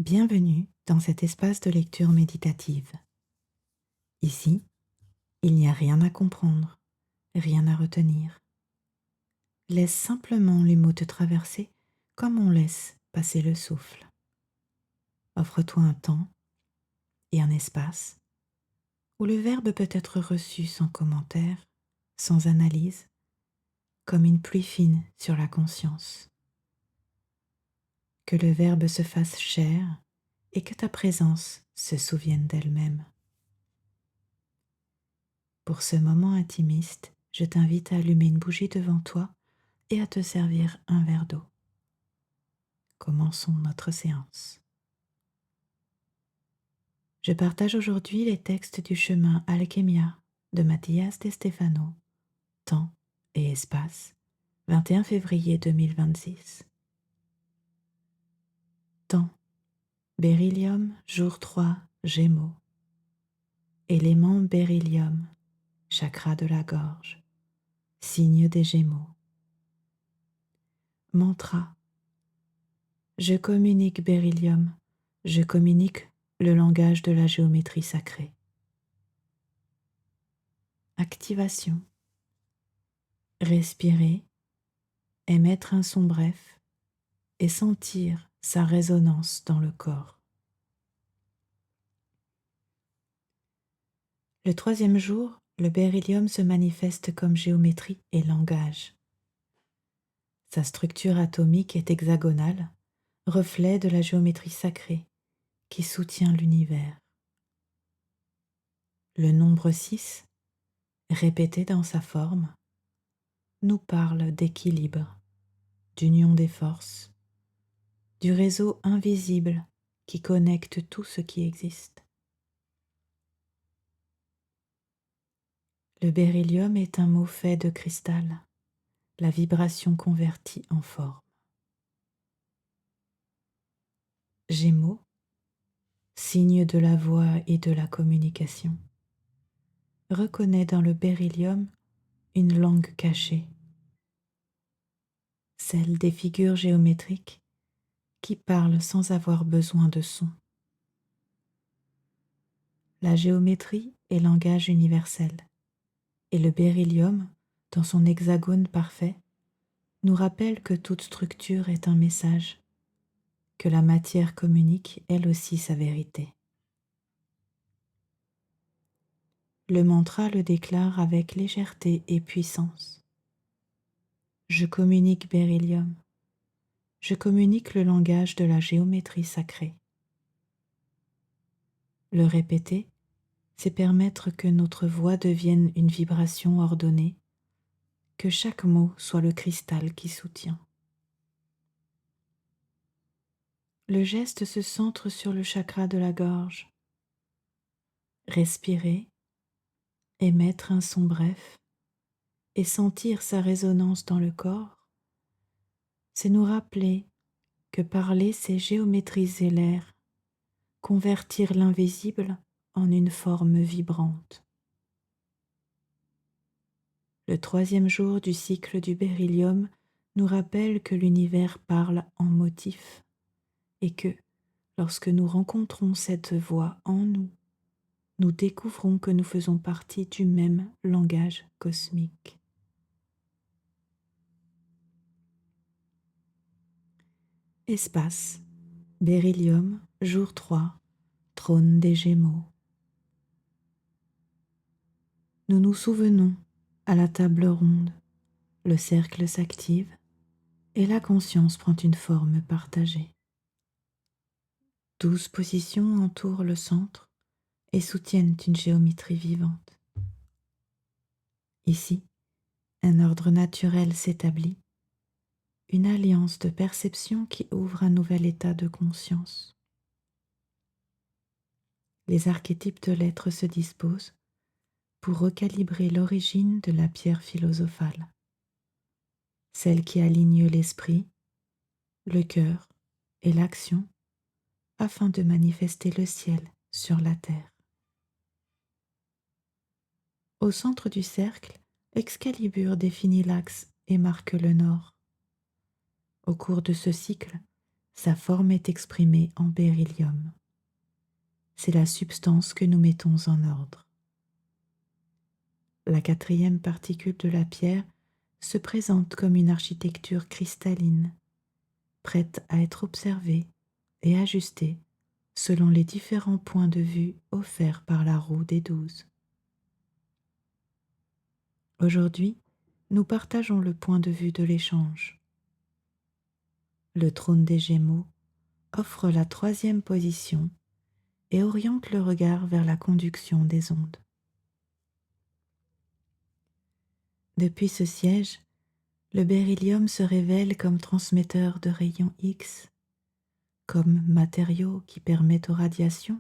Bienvenue dans cet espace de lecture méditative. Ici, il n'y a rien à comprendre, rien à retenir. Laisse simplement les mots te traverser comme on laisse passer le souffle. Offre-toi un temps et un espace où le verbe peut être reçu sans commentaire, sans analyse, comme une pluie fine sur la conscience. Que le verbe se fasse chair et que ta présence se souvienne d'elle-même. Pour ce moment intimiste, je t'invite à allumer une bougie devant toi et à te servir un verre d'eau. Commençons notre séance. Je partage aujourd'hui les textes du chemin Alchemia de Mathias de Stefano, Temps et Espace, 21 février 2026. Temps, Beryllium, jour 3, Gémeaux. Élément Beryllium, chakra de la gorge, signe des Gémeaux. Mantra. Je communique Beryllium, je communique le langage de la géométrie sacrée. Activation. Respirer, émettre un son bref et sentir sa résonance dans le corps. Le troisième jour, le beryllium se manifeste comme géométrie et langage. Sa structure atomique est hexagonale, reflet de la géométrie sacrée qui soutient l'univers. Le nombre 6, répété dans sa forme, nous parle d'équilibre, d'union des forces, du réseau invisible qui connecte tout ce qui existe. Le beryllium est un mot fait de cristal, la vibration convertie en forme. Gémeaux, signe de la voix et de la communication, reconnaît dans le beryllium une langue cachée, celle des figures géométriques qui parlent sans avoir besoin de son. La géométrie est langage universel, et le beryllium, dans son hexagone parfait, nous rappelle que toute structure est un message, que la matière communique elle aussi sa vérité. Le mantra le déclare avec légèreté et puissance. Je communique beryllium, je communique le langage de la géométrie sacrée. Le répéter, c'est permettre que notre voix devienne une vibration ordonnée, que chaque mot soit le cristal qui soutient. Le geste se centre sur le chakra de la gorge. Respirer, émettre un son bref et sentir sa résonance dans le corps, c'est nous rappeler que parler, c'est géométriser l'air, convertir l'invisible en une forme vibrante. Le troisième jour du cycle du beryllium nous rappelle que l'univers parle en motifs et que, lorsque nous rencontrons cette voix en nous, nous découvrons que nous faisons partie du même langage cosmique. Espace, beryllium, jour 3, trône des Gémeaux. Nous nous souvenons, à la table ronde, le cercle s'active et la conscience prend une forme partagée. 12 positions entourent le centre et soutiennent une géométrie vivante. Ici, un ordre naturel s'établit, une alliance de perception qui ouvre un nouvel état de conscience. Les archétypes de l'être se disposent pour recalibrer l'origine de la pierre philosophale, celle qui aligne l'esprit, le cœur et l'action afin de manifester le ciel sur la terre. Au centre du cercle, Excalibur définit l'axe et marque le nord. Au cours de ce cycle, Sa forme est exprimée en beryllium. C'est la substance que nous mettons en ordre. La quatrième particule de la pierre se présente comme une architecture cristalline, prête à être observée et ajustée selon les différents points de vue offerts par la roue des 12. Aujourd'hui, nous partageons le point de vue de l'échange. Le trône des Gémeaux offre la troisième position et oriente le regard vers la conduction des ondes. Depuis ce siège, le beryllium se révèle comme transmetteur de rayons X, comme matériau qui permet aux radiations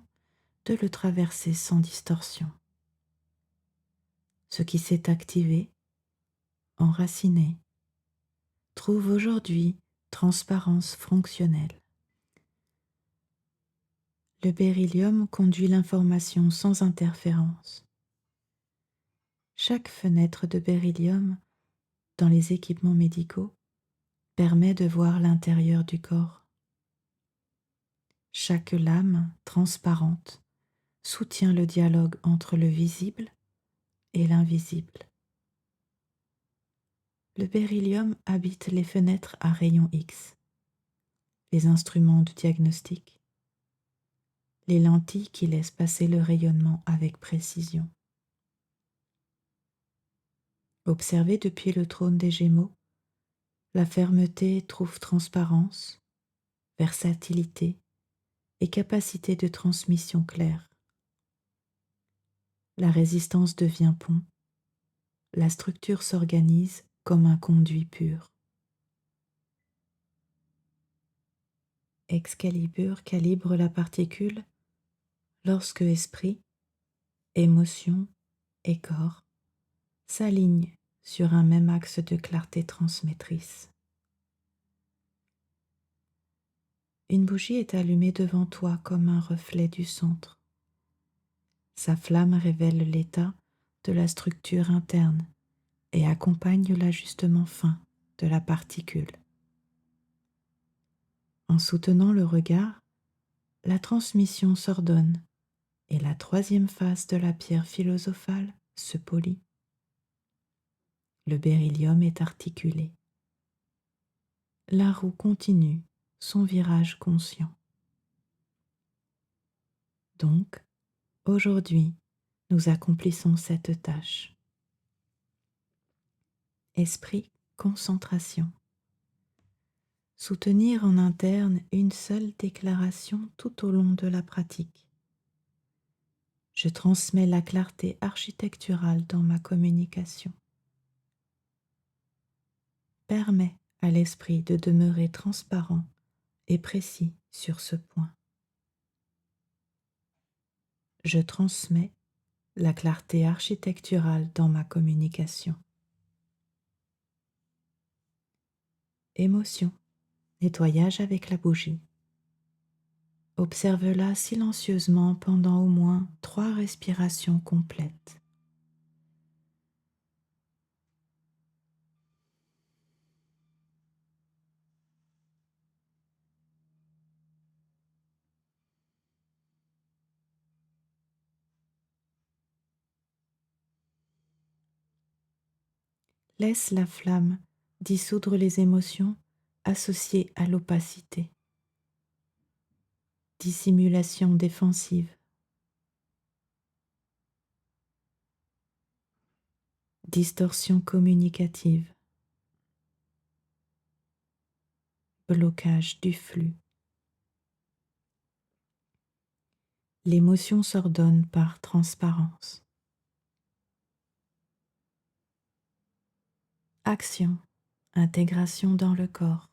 de le traverser sans distorsion. Ce qui s'est activé, enraciné, trouve aujourd'hui transparence fonctionnelle. Le beryllium conduit l'information sans interférence. Chaque fenêtre de beryllium dans les équipements médicaux permet de voir l'intérieur du corps. Chaque lame transparente soutient le dialogue entre le visible et l'invisible. Le beryllium habite les fenêtres à rayons X, les instruments de diagnostic, les lentilles qui laissent passer le rayonnement avec précision. Observé depuis le trône des Gémeaux, la fermeté trouve transparence, versatilité et capacité de transmission claire. La résistance devient pont, la structure s'organise comme un conduit pur. Excalibur calibre la particule lorsque esprit, émotion et corps s'alignent sur un même axe de clarté transmettrice. Une bougie est allumée devant toi comme un reflet du centre. Sa flamme révèle l'état de la structure interne et accompagne l'ajustement fin de la particule. En soutenant le regard, la transmission s'ordonne et la troisième face de la pierre philosophale se polit. Le beryllium est articulé. La roue continue son virage conscient. Donc, aujourd'hui, nous accomplissons cette tâche. Esprit, concentration. Soutenir en interne une seule déclaration tout au long de la pratique. Je transmets la clarté architecturale dans ma communication. Permets à l'esprit de demeurer transparent et précis sur ce point. Je transmets la clarté architecturale dans ma communication. Émotion, nettoyage avec la bougie. Observe-la silencieusement pendant au moins 3 respirations complètes. Laisse la flamme dissoudre les émotions associées à l'opacité. Dissimulation défensive. Distorsion communicative. Blocage du flux. L'émotion s'ordonne par transparence. Action, intégration dans le corps.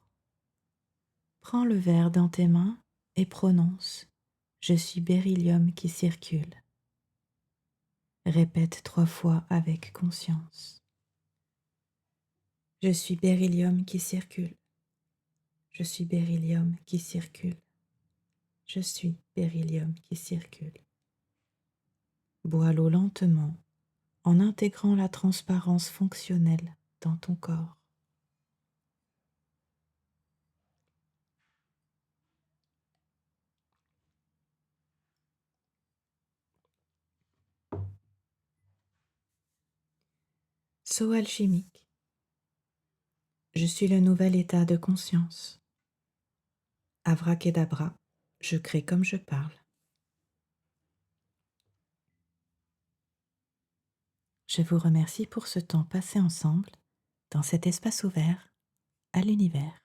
Prends le verre dans tes mains et prononce « Je suis beryllium qui circule ». Répète 3 fois avec conscience. Je suis beryllium qui circule. Je suis beryllium qui circule. Je suis beryllium qui circule. Bois l'eau lentement en intégrant la transparence fonctionnelle dans ton corps. Saut alchimique. Je suis le nouvel état de conscience. Avracadabra, je crée comme je parle. Je vous remercie pour ce temps passé ensemble dans cet espace ouvert à l'univers.